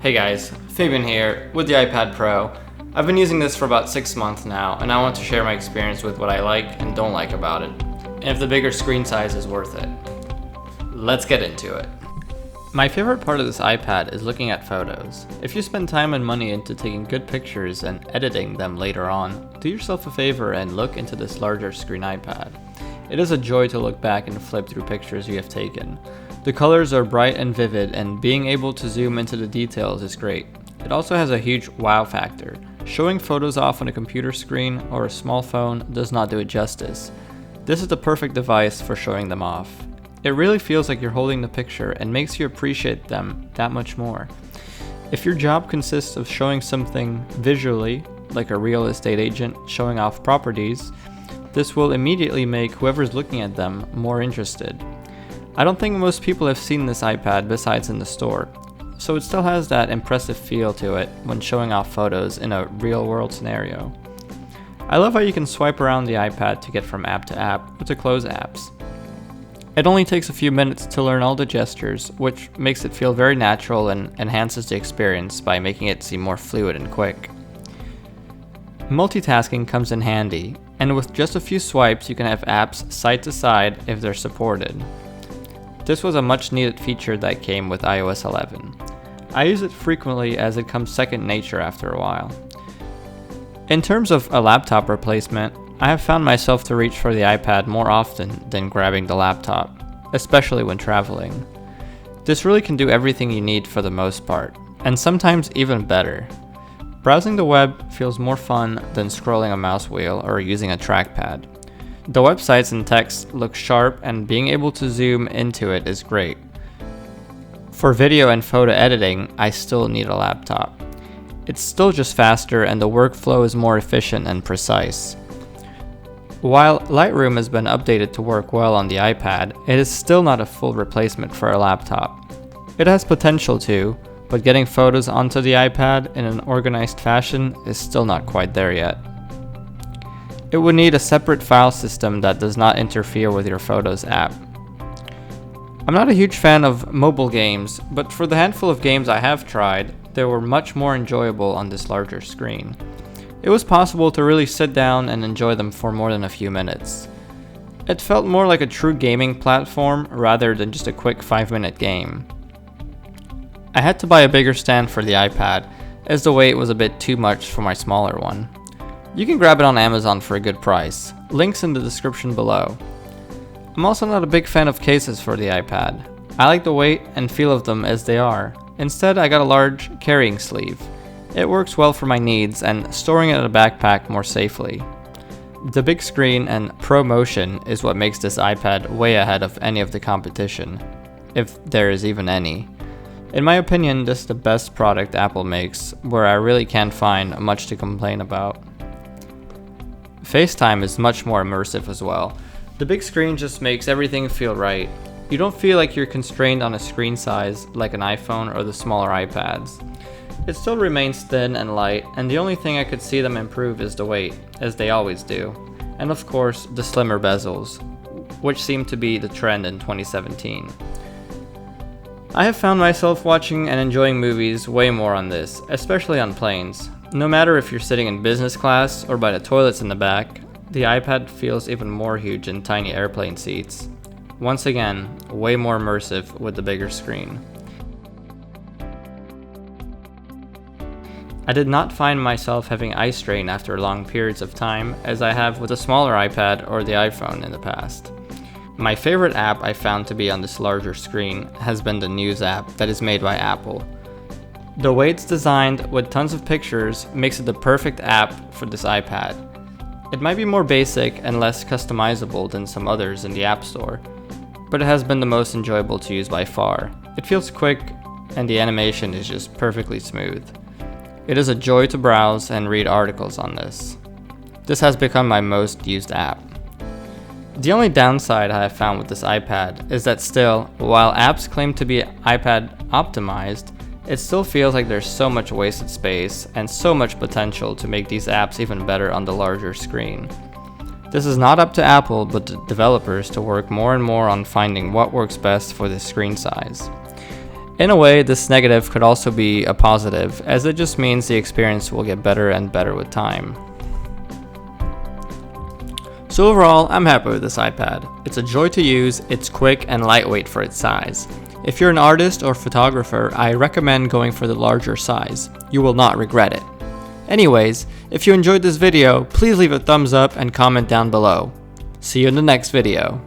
Hey guys, Fabian here with the iPad Pro. I've been using this for about 6 months now, and I want to share my experience with what I like and don't like about it, and if the bigger screen size is worth it. Let's get into it. My favorite part of this iPad is looking at photos. If you spend time and money into taking good pictures and editing them later on, do yourself a favor and look into this larger screen iPad. It is a joy to look back and flip through pictures you have taken. The colors are bright and vivid, and being able to zoom into the details is great. It also has a huge wow factor. Showing photos off on a computer screen or a small phone does not do it justice. This is the perfect device for showing them off. It really feels like you're holding the picture and makes you appreciate them that much more. If your job consists of showing something visually, like a real estate agent showing off properties, this will immediately make whoever's looking at them more interested. I don't think most people have seen this iPad besides in the store, so it still has that impressive feel to it when showing off photos in a real-world scenario. I love how you can swipe around the iPad to get from app to app or to close apps. It only takes a few minutes to learn all the gestures, which makes it feel very natural and enhances the experience by making it seem more fluid and quick. Multitasking comes in handy, and with just a few swipes you can have apps side to side if they're supported. This was a much needed feature that came with iOS 11. I use it frequently as it comes second nature after a while. In terms of a laptop replacement, I have found myself to reach for the iPad more often than grabbing the laptop, especially when traveling. This really can do everything you need for the most part, and sometimes even better. Browsing the web feels more fun than scrolling a mouse wheel or using a trackpad. The websites and text look sharp, and being able to zoom into it is great. For video and photo editing, I still need a laptop. It's still just faster, and the workflow is more efficient and precise. While Lightroom has been updated to work well on the iPad, it is still not a full replacement for a laptop. It has potential to, but getting photos onto the iPad in an organized fashion is still not quite there yet. It would need a separate file system that does not interfere with your Photos app. I'm not a huge fan of mobile games, but for the handful of games I have tried, they were much more enjoyable on this larger screen. It was possible to really sit down and enjoy them for more than a few minutes. It felt more like a true gaming platform rather than just a quick 5-minute game. I had to buy a bigger stand for the iPad, as the weight was a bit too much for my smaller one. You can grab it on Amazon for a good price. Links in the description below. I'm also not a big fan of cases for the iPad. I like the weight and feel of them as they are. Instead, I got a large carrying sleeve. It works well for my needs and storing it in a backpack more safely. The big screen and Pro Motion is what makes this iPad way ahead of any of the competition, if there is even any. In my opinion, this is the best product Apple makes, where I really can't find much to complain about. FaceTime is much more immersive as well. The big screen just makes everything feel right. You don't feel like you're constrained on a screen size like an iPhone or the smaller iPads. It still remains thin and light, and the only thing I could see them improve is the weight, as they always do. And of course, the slimmer bezels, which seem to be the trend in 2017. I have found myself watching and enjoying movies way more on this, especially on planes. No matter if you're sitting in business class or by the toilets in the back, the iPad feels even more huge in tiny airplane seats. Once again, way more immersive with the bigger screen. I did not find myself having eye strain after long periods of time as I have with a smaller iPad or the iPhone in the past. My favorite app I found to be on this larger screen has been the News app that is made by Apple. The way it's designed with tons of pictures makes it the perfect app for this iPad. It might be more basic and less customizable than some others in the App Store, but it has been the most enjoyable to use by far. It feels quick, and the animation is just perfectly smooth. It is a joy to browse and read articles on this. This has become my most used app. The only downside I have found with this iPad is that still, while apps claim to be iPad optimized, it still feels like there's so much wasted space and so much potential to make these apps even better on the larger screen. This is not up to Apple but the developers to work more and more on finding what works best for this screen size. In a way, this negative could also be a positive, as it just means the experience will get better and better with time. So overall, I'm happy with this iPad. It's a joy to use, it's quick and lightweight for its size. If you're an artist or photographer, I recommend going for the larger size. You will not regret it. Anyways, if you enjoyed this video, please leave a thumbs up and comment down below. See you in the next video.